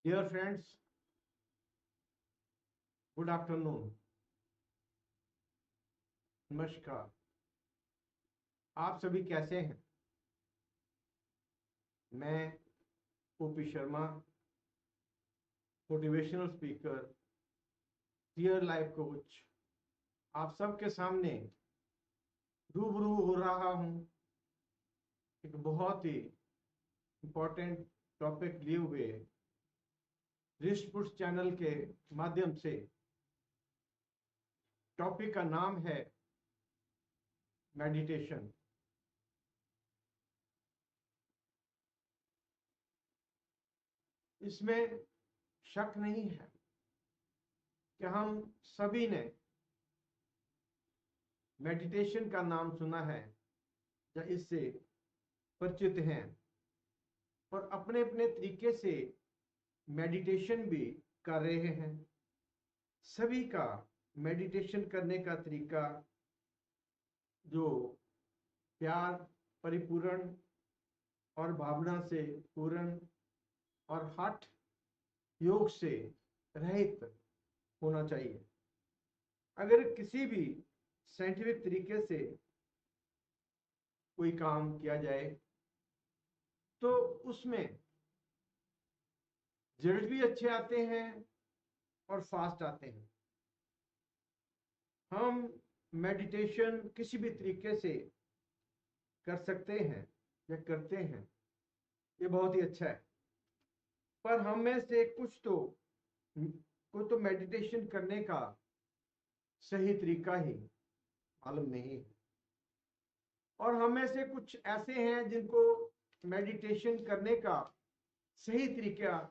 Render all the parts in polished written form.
Dear friends, good afternoon, नमस्कार। आप सभी कैसे हैं? मैं OP Sharma, motivational speaker, real life coach, आप सबके सामने रूबरू हो रहा हूं एक बहुत ही इम्पोर्टेंट टॉपिक लिए हुए रिस्ट पुट्स चैनल के माध्यम से। टॉपिक का नाम है मेडिटेशन। इसमें शक नहीं है कि हम सभी ने मेडिटेशन का नाम सुना है या इससे परिचित हैं और अपने अपने तरीके से मेडिटेशन भी कर रहे हैं। सभी का मेडिटेशन करने का तरीका जो प्यार परिपूर्ण और भावना से पूर्ण और हठ योग से रहित होना चाहिए। अगर किसी भी साइंटिफिक तरीके से कोई काम किया जाए तो उसमें रिजल्ट भी अच्छे आते हैं और फास्ट आते हैं। हम मेडिटेशन किसी भी तरीके से कर सकते हैं या करते हैं, ये बहुत ही अच्छा है। पर हम में से कुछ को तो मेडिटेशन करने का सही तरीका ही मालूम नहीं है और हम में से कुछ ऐसे हैं जिनको मेडिटेशन करने का सही तरीका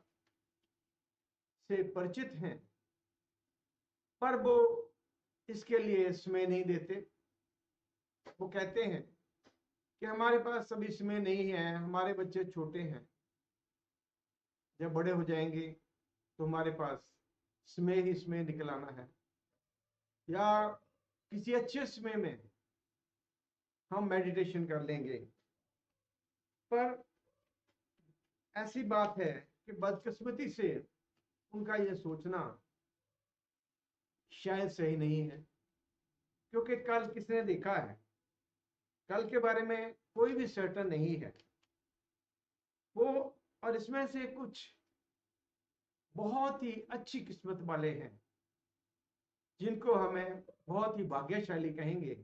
से परिचित हैं, पर वो इसके लिए समय नहीं देते। वो कहते हैं कि हमारे पास अभी समय नहीं है, हमारे बच्चे छोटे हैं, जब बड़े हो जाएंगे तो हमारे पास समय ही समय निकल आना है, या किसी अच्छे समय में हम मेडिटेशन कर लेंगे। पर ऐसी बात है कि बदकिस्मती से उनका ये सोचना शायद सही नहीं है, क्योंकि कल किसने देखा है, कल के बारे में कोई भी सर्टन नहीं है वो। और इसमें से कुछ बहुत ही अच्छी किस्मत वाले हैं जिनको हमें बहुत ही भाग्यशाली कहेंगे,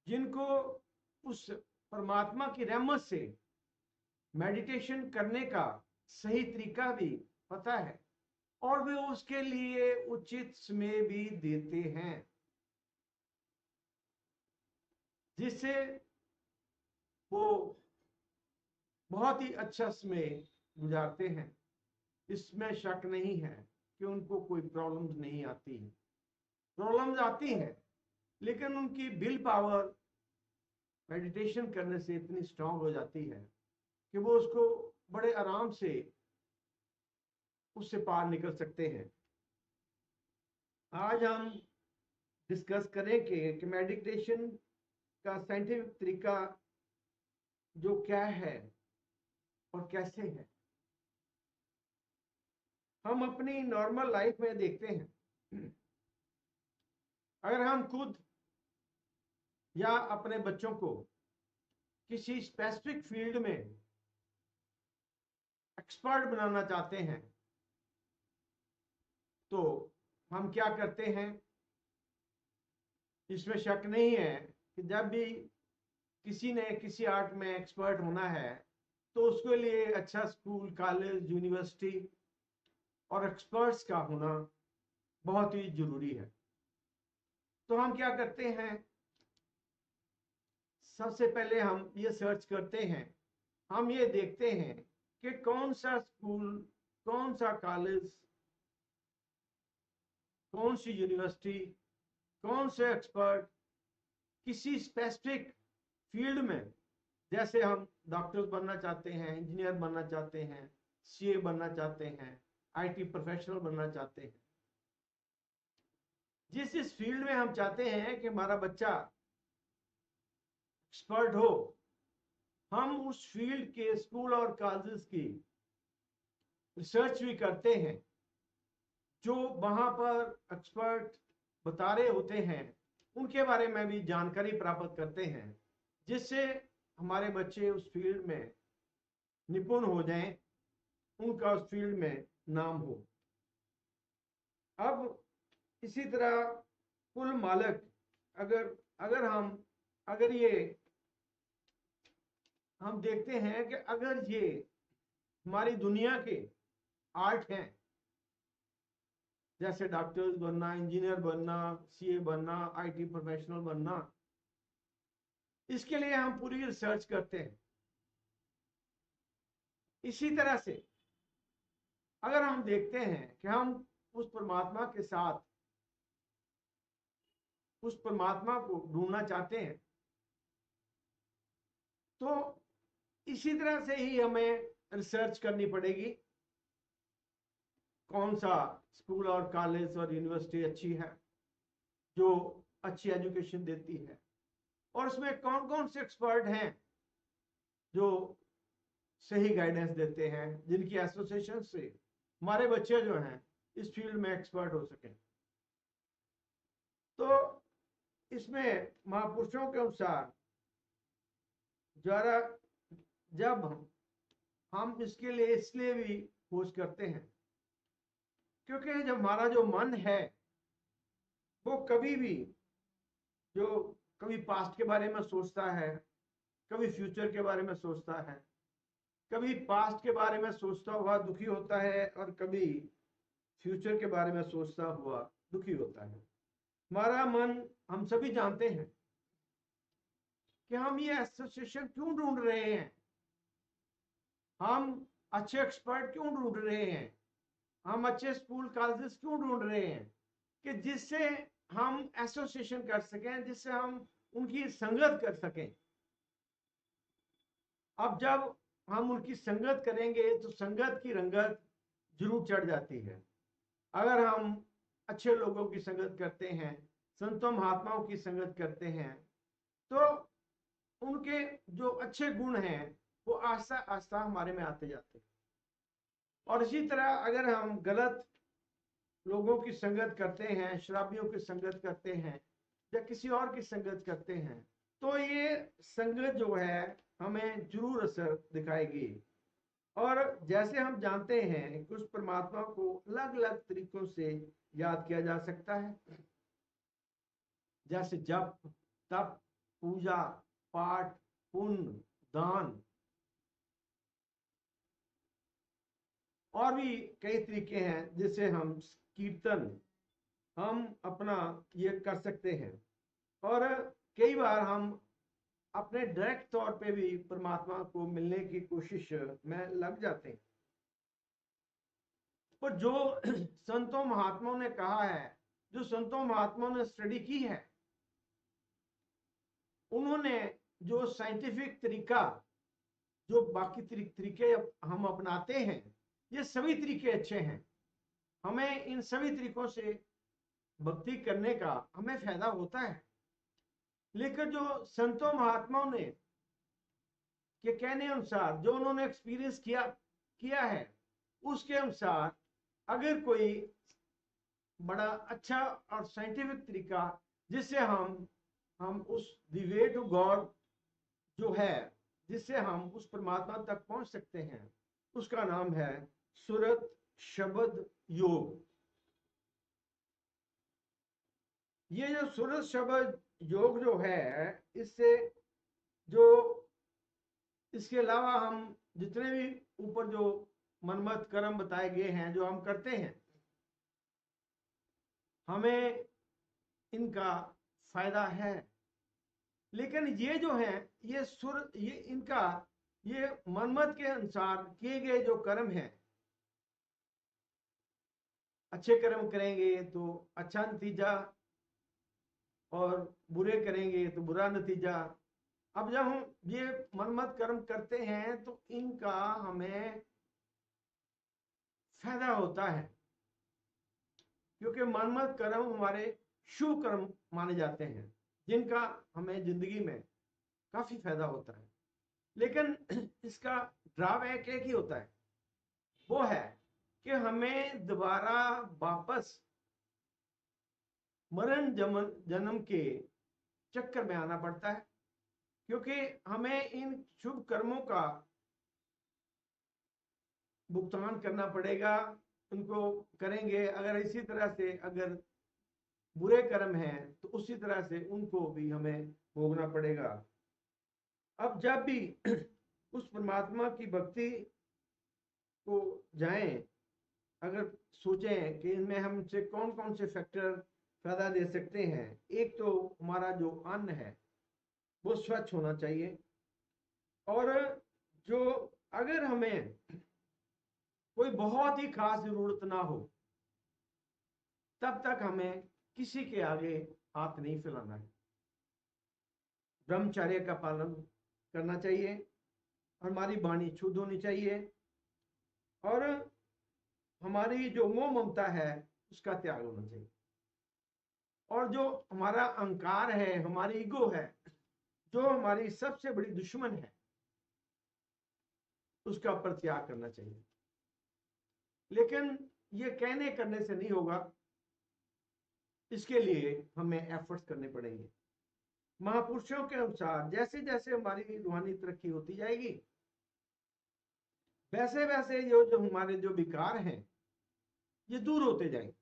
जिनको उस परमात्मा की रहमत से मेडिटेशन करने का सही तरीका भी पता है और वे उसके लिए उचित समय भी देते हैं, जिससे वो बहुत ही अच्छा समय गुजारते हैं। इसमें शक नहीं है कि उनको कोई प्रॉब्लम्स नहीं आती है। प्रॉब्लम्स आती हैं, लेकिन उनकी विल पावर मेडिटेशन करने से इतनी स्ट्रांग हो जाती है कि वो उसको बड़े आराम से उससे पार निकल सकते हैं। आज हम डिस्कस करेंगे कि मेडिटेशन का साइंटिफिक तरीका जो क्या है और कैसे है। हम अपनी नॉर्मल लाइफ में देखते हैं, अगर हम खुद या अपने बच्चों को किसी स्पेसिफिक फील्ड में एक्सपर्ट बनाना चाहते हैं तो हम क्या करते हैं। इसमें शक नहीं है कि जब भी किसी ने किसी आर्ट में एक्सपर्ट होना है तो उसके लिए अच्छा स्कूल, कॉलेज, यूनिवर्सिटी और एक्सपर्ट्स का होना बहुत ही जरूरी है। तो हम क्या करते हैं, सबसे पहले हम ये सर्च करते हैं, हम ये देखते हैं कि कौन सा स्कूल, कौन सा कॉलेज, कौन सी यूनिवर्सिटी, कौन से एक्सपर्ट किसी स्पेसिफिक फील्ड में, जैसे हम डॉक्टर्स बनना चाहते हैं, इंजीनियर बनना चाहते हैं, सीए बनना चाहते हैं, आईटी प्रोफेशनल बनना चाहते हैं, जिस इस फील्ड में हम चाहते हैं कि हमारा बच्चा एक्सपर्ट हो, हम उस फील्ड के स्कूल और कॉलेजेस की रिसर्च भी करते हैं, जो वहां पर एक्सपर्ट बता रहे होते हैं उनके बारे में भी जानकारी प्राप्त करते हैं, जिससे हमारे बच्चे उस फील्ड में निपुण हो जाएं, उनका उस फील्ड में नाम हो। अब इसी तरह कुल मालक अगर अगर हम अगर ये हम देखते हैं कि अगर ये हमारी दुनिया के आर्ट हैं, जैसे डॉक्टर्स बनना, इंजीनियर बनना, सीए बनना, आईटी प्रोफेशनल बनना, इसके लिए हम पूरी रिसर्च करते हैं। इसी तरह से अगर हम देखते हैं कि हम उस परमात्मा के साथ उस परमात्मा को ढूंढना चाहते हैं, तो इसी तरह से ही हमें रिसर्च करनी पड़ेगी। कौन सा स्कूल और कॉलेज और यूनिवर्सिटी अच्छी है, जो अच्छी एजुकेशन देती है, और उसमें कौन कौन से एक्सपर्ट हैं जो सही गाइडेंस देते हैं, जिनकी एसोसिएशन से हमारे बच्चे जो हैं इस फील्ड में एक्सपर्ट हो सकें। तो इसमें महापुरुषों के अनुसार जरा जब हम इसके लिए इसलिए भी खोज करते हैं क्योंकि जब हमारा जो मन है वो कभी भी जो कभी पास्ट के बारे में सोचता है, कभी फ्यूचर के बारे में सोचता है, कभी पास्ट के बारे में सोचता हुआ दुखी होता है और कभी फ्यूचर के बारे में सोचता हुआ दुखी होता है। हमारा मन, हम सभी जानते हैं कि हम ये एसोसिएशन क्यों ढूंढ रहे हैं, हम अच्छे एक्सपर्ट क्यों ढूंढ रहे हैं, हम अच्छे स्कूल कॉलेजेस क्यों ढूंढ रहे हैं, कि जिससे हम एसोसिएशन कर सकें, जिससे हम उनकी संगत कर सकें। अब जब हम उनकी संगत करेंगे तो संगत की रंगत जरूर चढ़ जाती है। अगर हम अच्छे लोगों की संगत करते हैं, संतों महात्माओं की संगत करते हैं, तो उनके जो अच्छे गुण हैं वो आस्ता आस्ता हमारे में आते जाते हैं। और इसी तरह अगर हम गलत लोगों की संगत करते हैं, शराबियों की संगत करते हैं या किसी और की संगत करते हैं, तो ये संगत जो है हमें जरूर असर दिखाएगी। और जैसे हम जानते हैं कि उस परमात्मा को अलग अलग तरीकों से याद किया जा सकता है, जैसे जप, तप, पूजा, पाठ, पुण्य, दान, और भी कई तरीके हैं जिससे हम कीर्तन हम अपना ये कर सकते हैं। और कई बार हम अपने डायरेक्ट तौर पे भी परमात्मा को मिलने की कोशिश में लग जाते हैं। पर जो संतों महात्माओं ने कहा है, जो संतों महात्माओं ने स्टडी की है, उन्होंने जो साइंटिफिक तरीका, जो बाकी तरीके हम अपनाते हैं, ये सभी तरीके अच्छे हैं। हमें इन सभी तरीकों से भक्ति करने का हमें फायदा होता है। लेकिन जो संतों महात्माओं ने के कहने अनुसार, जो उन्होंने एक्सपीरियंस किया है, उसके अनुसार अगर कोई बड़ा अच्छा और साइंटिफिक तरीका जिससे हम उस द वे टू गॉड जो है, जिससे हम उस परमात्मा तक पहुंच सकते हैं, उसका नाम है सुरत शब्द योग। ये जो सुरत शब्द योग जो है, इससे जो इसके अलावा हम जितने भी ऊपर जो मनमत कर्म बताए गए हैं जो हम करते हैं, हमें इनका फायदा है। लेकिन ये जो है ये इनका ये मनमत के अनुसार किए गए जो कर्म हैं, अच्छे कर्म करेंगे तो अच्छा नतीजा, और बुरे करेंगे तो बुरा नतीजा। अब जब हम ये मनमत कर्म करते हैं तो इनका हमें फायदा होता है, क्योंकि मनमत कर्म हमारे शुभ कर्म माने जाते हैं, जिनका हमें जिंदगी में काफी फायदा होता है। लेकिन इसका ड्रॉबैक एक ही होता है, वो है कि हमें दोबारा वापस मरण जन्म के चक्कर में आना पड़ता है, क्योंकि हमें इन शुभ कर्मों का भुगतान करना पड़ेगा। उनको करेंगे, अगर इसी तरह से अगर बुरे कर्म हैं तो उसी तरह से उनको भी हमें भोगना पड़ेगा। अब जब भी उस परमात्मा की भक्ति को जाएं, अगर सोचें कि इनमें हमसे कौन कौन से फैक्टर फायदा दे सकते हैं। एक तो हमारा जो अन्न है वो स्वच्छ होना चाहिए, और जो अगर हमें कोई बहुत ही खास जरूरत ना हो तब तक हमें किसी के आगे हाथ नहीं फैलाना है। ब्रह्मचर्य का पालन करना चाहिए, हमारी वाणी शुद्ध होनी चाहिए, और हमारी जो मोह ममता है उसका त्याग होना चाहिए। और जो हमारा अहंकार है, हमारी ईगो है, जो हमारी सबसे बड़ी दुश्मन है, उसका परित्याग करना चाहिए। लेकिन ये कहने करने से नहीं होगा, इसके लिए हमें एफर्ट्स करने पड़ेंगे। महापुरुषों के अनुसार जैसे जैसे हमारी रूहानी तरक्की होती जाएगी, वैसे वैसे जो हमारे जो विकार हैं ये दूर होते जाएंगे।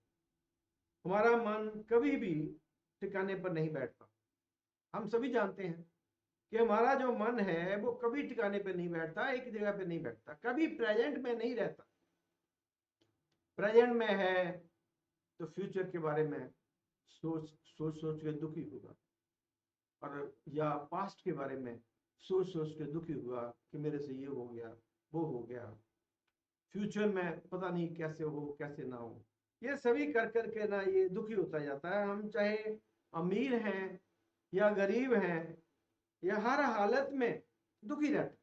हमारा मन कभी भी ठिकाने पर नहीं बैठता। हम सभी जानते हैं कि हमारा जो मन है वो कभी ठिकाने पर नहीं बैठता, एक जगह पे नहीं बैठता, कभी प्रेजेंट में नहीं रहता। प्रेजेंट में है तो फ्यूचर के बारे में सोच सोच सोच के दुखी होगा, और या पास्ट के बारे में सोच सोच के दुखी हुआ कि मेरे से ये हो गया, वो हो गया, फ्यूचर में पता नहीं कैसे हो कैसे ना हो। ये सभी कर करके ना ये दुखी होता जाता है। हम चाहे अमीर हैं या गरीब हैं, या हर हालत में दुखी रहता है।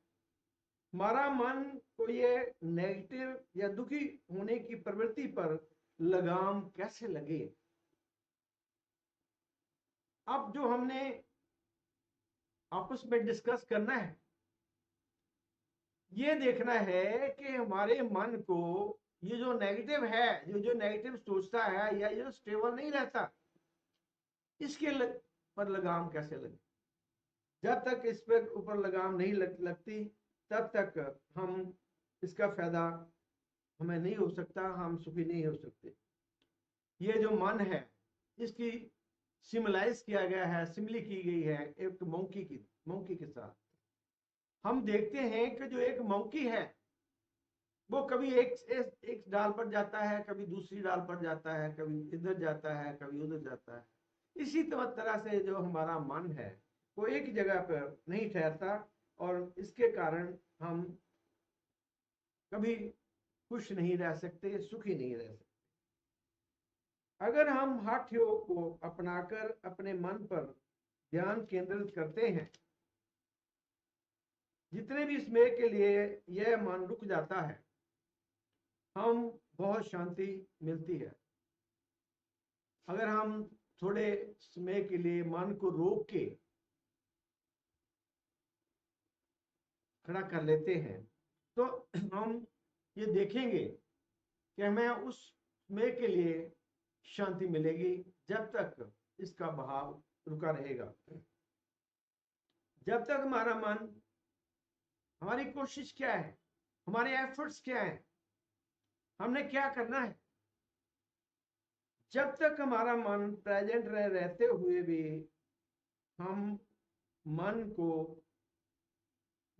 हमारा मन को ये नेगेटिव या दुखी होने की प्रवृत्ति पर लगाम कैसे लगे। अब जो हमने आपस में डिस्कस करना है, ये देखना है कि हमारे मन को ये जो नेगेटिव है, जो नेगेटिव सोचता है या ये स्टेबल नहीं रहता, इसके पर लगाम कैसे लगे। जब तक इस पर ऊपर लगाम नहीं लगती तब तक हम इसका फायदा हमें नहीं हो सकता, हम सुखी नहीं हो सकते। ये जो मन है इसकी सिमिलाइज किया गया है, सिमिली की गई है एक मंकी के साथ। हम देखते हैं कि जो एक मंकी है वो कभी एक डाल पर जाता है, कभी दूसरी डाल पर जाता है, कभी इधर जाता है, कभी उधर जाता है। इसी तरह से जो हमारा मन है वो एक जगह पर नहीं ठहरता, और इसके कारण हम कभी खुश नहीं रह सकते, सुखी नहीं रह सकते। अगर हम हठ योग को अपनाकर अपने मन पर ध्यान केंद्रित करते हैं, जितने भी समय के लिए यह मन रुक जाता है, हम बहुत शांति मिलती है। अगर हम थोड़े समय के लिए मन को रोक के खड़ा कर लेते हैं तो हम ये देखेंगे कि हमें उस समय के लिए शांति मिलेगी, जब तक इसका बहाव रुका रहेगा। जब तक हमारा मन, हमारी कोशिश क्या है, हमारे एफर्ट्स क्या है, हमने क्या करना है, जब तक हमारा मन प्रेजेंट रहते हुए भी हम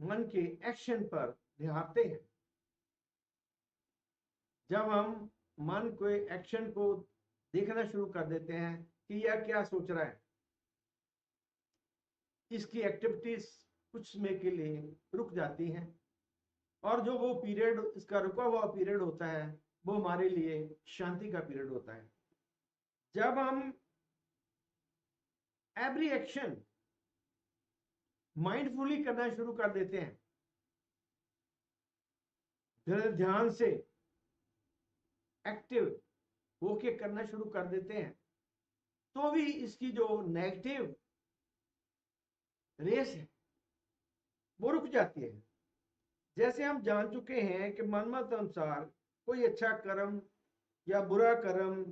मन के एक्शन पर ध्याते हैं, जब हम मन के एक्शन को देखना शुरू कर देते हैं कि यह क्या सोच रहा है, इसकी एक्टिविटीज कुछ समय के लिए रुक जाती हैं, और जो वो पीरियड, इसका रुका हुआ पीरियड होता है, वो हमारे लिए शांति का पीरियड होता है। जब हम एवरी एक्शन माइंडफुली करना शुरू कर देते हैं, ध्यान से एक्टिव होके करना शुरू कर देते हैं, तो भी इसकी जो नेगेटिव रेस है वो रुक जाती है। जैसे हम जान चुके हैं कि मनमत अनुसार कोई अच्छा कर्म या बुरा कर्म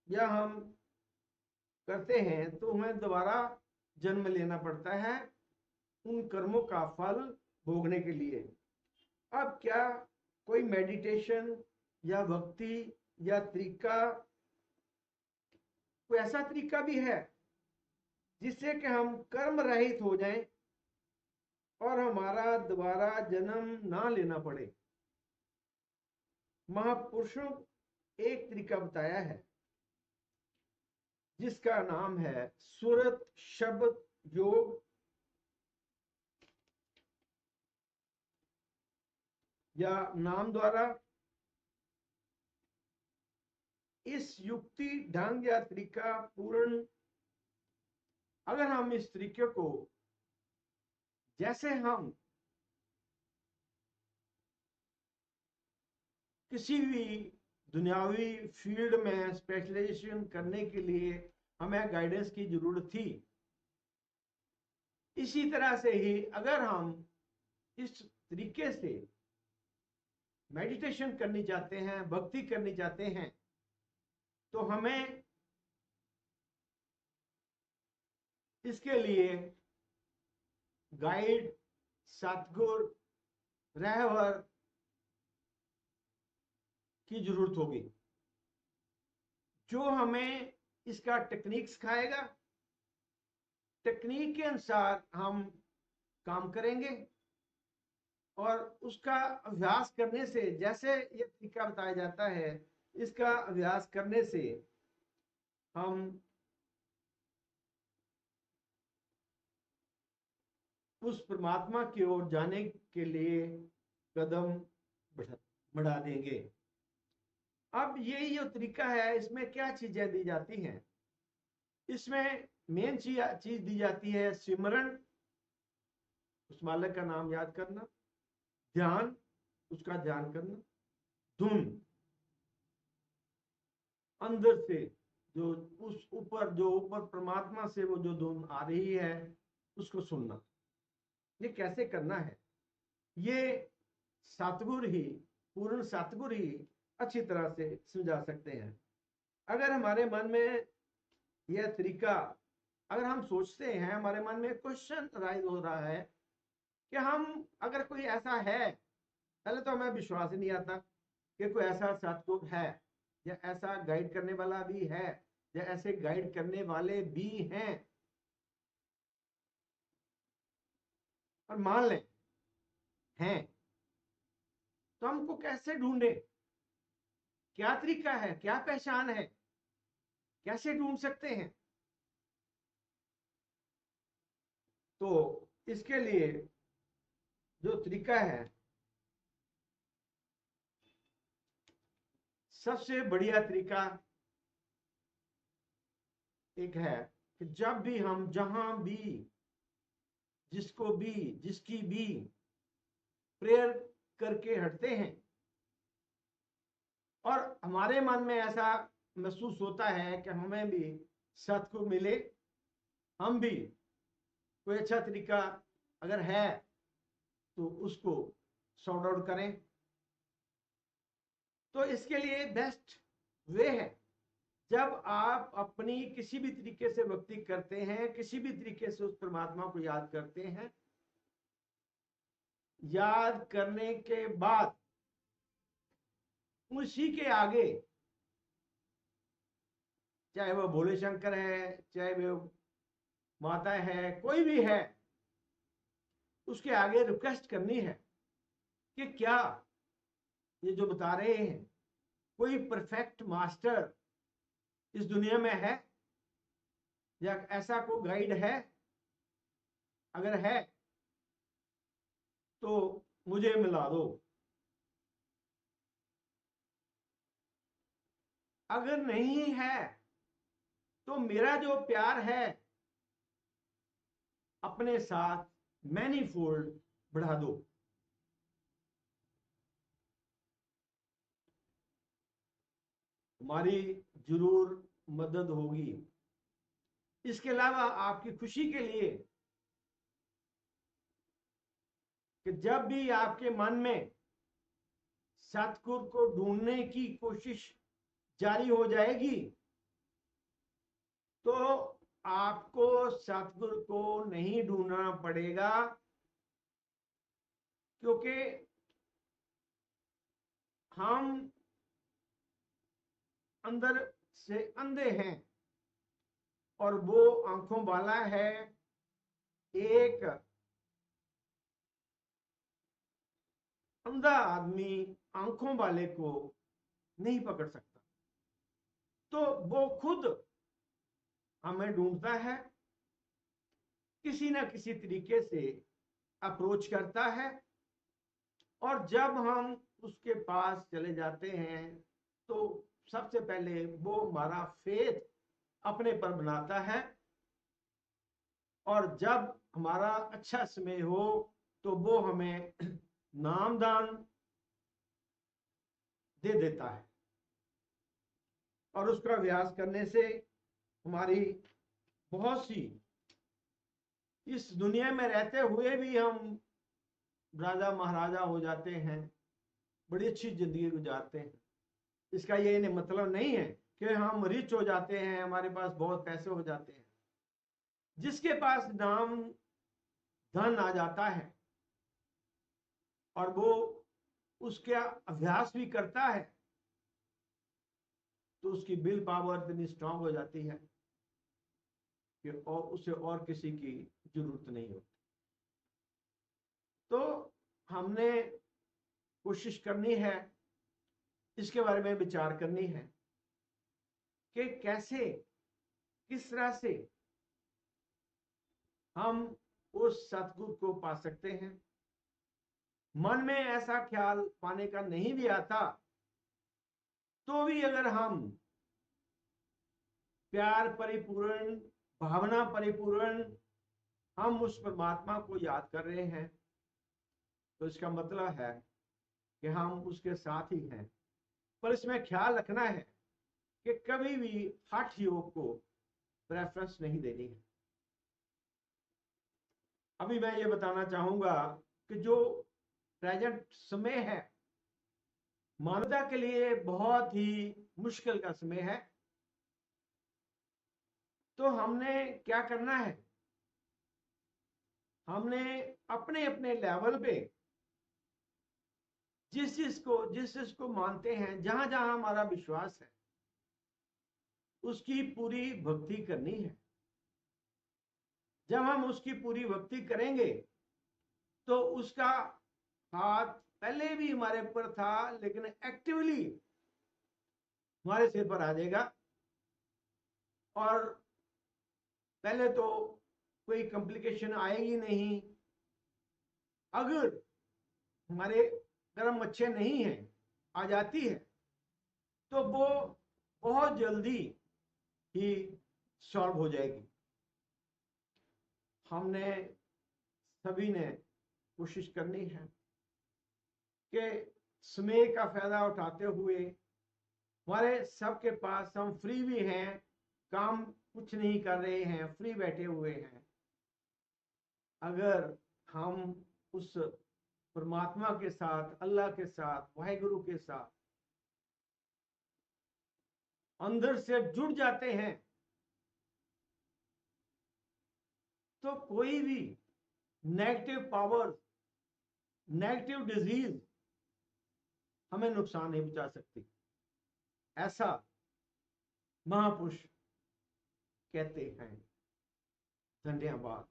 या हम करते हैं तो हमें दोबारा जन्म लेना पड़ता है उन कर्मों का फल भोगने के लिए। अब क्या कोई मेडिटेशन या भक्ति या तरीका, कोई ऐसा तरीका भी है जिससे कि हम कर्म रहित हो जाएं और हमारा दोबारा जन्म ना लेना पड़े? महापुरुषों एक तरीका बताया है जिसका नाम है सुरत शब्द योग या नाम द्वारा। इस युक्ति ढंग या तरीका पूर्ण, अगर हम इस तरीके को, जैसे हम किसी भी दुनियावी फील्ड में स्पेशलाइजेशन करने के लिए हमें गाइडेंस की जरूरत थी, इसी तरह से ही अगर हम इस तरीके से मेडिटेशन करनी चाहते हैं, भक्ति करनी चाहते हैं, तो हमें इसके लिए गाइड, सतगुरु, रहबर की जरूरत होगी जो हमें इसका टेक्निक सिखाएगा। टेक्निक के अनुसार हम काम करेंगे और उसका अभ्यास करने से, जैसे ये तरीका बताया जाता है, इसका अभ्यास करने से हम उस परमात्मा की ओर जाने के लिए कदम बढ़ा देंगे। अब ये जो तरीका है, इसमें क्या चीजें दी जाती हैं? इसमें मेन चीज दी जाती है सिमरन, उस मालिक का नाम याद करना, ध्यान, उसका ध्यान करना, धुन, अंदर से जो उस ऊपर, जो ऊपर परमात्मा से वो जो धुन आ रही है उसको सुनना। ये कैसे करना है, ये सतगुरु ही, पूर्ण सतगुरु ही अच्छी तरह से समझा सकते हैं। अगर हमारे मन में यह तरीका, अगर हम सोचते हैं, हमारे मन में क्वेश्चन राइज हो रहा है कि हम, अगर कोई ऐसा है, पहले तो हमें विश्वास ही नहीं आता कि कोई ऐसा सतगुरु है या ऐसा गाइड करने वाला भी है या ऐसे गाइड करने वाले भी हैं। और मान लें हैं, तो हमको कैसे ढूंढे? क्या तरीका है, क्या पहचान है, कैसे ढूंढ सकते हैं? तो इसके लिए जो तरीका है, सबसे बढ़िया तरीका एक है कि जब भी हम, जहां भी, जिसको भी, जिसकी भी प्रेयर करके हटते हैं और हमारे मन में ऐसा महसूस होता है कि हमें भी सतगुरु मिले, हम भी कोई अच्छा तरीका अगर है तो उसको सॉर्ट आउट करें। तो इसके लिए बेस्ट वे है, जब आप अपनी किसी भी तरीके से भक्ति करते हैं, किसी भी तरीके से उस परमात्मा को याद करते हैं, याद करने के बाद उसी के आगे, चाहे वो भोले शंकर है, चाहे वो माता है, कोई भी है, उसके आगे रिक्वेस्ट करनी है कि क्या ये जो बता रहे हैं, कोई परफेक्ट मास्टर इस दुनिया में है या ऐसा कोई गाइड है? अगर है तो मुझे मिला दो। अगर नहीं है तो मेरा जो प्यार है अपने साथ मैनीफोल्ड बढ़ा दो। हमारी जरूर मदद होगी। इसके अलावा आपकी खुशी के लिए कि जब भी आपके मन में सतगुरु को ढूंढने की कोशिश जारी हो जाएगी तो आपको सतगुरु को नहीं ढूंढना पड़ेगा, क्योंकि हम अंदर से अंधे हैं और वो आंखों वाला है। एक अंधा आदमी आंखों वाले को नहीं पकड़ सकता, तो वो खुद हमें ढूंढता है, किसी ना किसी तरीके से अप्रोच करता है, और जब हम उसके पास चले जाते हैं तो सबसे पहले वो हमारा फेथ अपने पर बनाता है, और जब हमारा अच्छा समय हो तो वो हमें नामदान दे देता है, और उसका अभ्यास करने से हमारी बहुत सी, इस दुनिया में रहते हुए भी हम राजा महाराजा हो जाते हैं, बड़ी अच्छी जिंदगी गुजारते हैं। इसका ये मतलब नहीं है कि हम रिच हो जाते हैं, हमारे पास बहुत पैसे हो जाते हैं। जिसके पास नाम धन आ जाता है और वो उसका अभ्यास भी करता है, तो उसकी विल पावर इतनी स्ट्रांग हो जाती है कि और उसे और किसी की जरूरत नहीं होती। तो हमने कोशिश करनी है, इसके बारे में विचार करनी है कि कैसे, किस तरह से हम उस सतगुरु को पा सकते हैं। मन में ऐसा ख्याल पाने का नहीं भी आता तो भी अगर हम प्यार परिपूर्ण, भावना परिपूर्ण हम उस परमात्मा को याद कर रहे हैं, तो इसका मतलब है कि हम उसके साथ ही हैं। पर इसमें ख्याल रखना है कि कभी भी हठ योग को प्रेफरेंस नहीं देनी है। अभी मैं ये बताना चाहूंगा कि जो प्रेजेंट समय है मानवता के लिए बहुत ही मुश्किल का समय है। तो हमने क्या करना है, हमने अपने अपने लेवल पे जिस चीज को मानते हैं, जहां जहां हमारा विश्वास है, उसकी पूरी भक्ति करनी है। जब हम उसकी पूरी भक्ति करेंगे तो उसका हाथ पहले भी हमारे ऊपर था, लेकिन एक्टिवली हमारे सिर पर आ जाएगा, और पहले तो कोई कॉम्प्लिकेशन आएगी नहीं। अगर हमारे कर्म अच्छे नहीं हैं, आ जाती है, तो वो बहुत जल्दी ही सॉल्व हो जाएगी। हमने सभी ने कोशिश करनी है कि समय का फायदा उठाते हुए, हमारे सबके पास, हम फ्री भी हैं, काम कुछ नहीं कर रहे हैं, फ्री बैठे हुए हैं, अगर हम उस परमात्मा के साथ, अल्लाह के साथ, वाहिगुरु के साथ अंदर से जुड़ जाते हैं, तो कोई भी नेगेटिव पावर, नेगेटिव डिजीज हमें नुकसान नहीं पहुंचा सकती। ऐसा महापुरुष कहते हैं। धन्यवाद।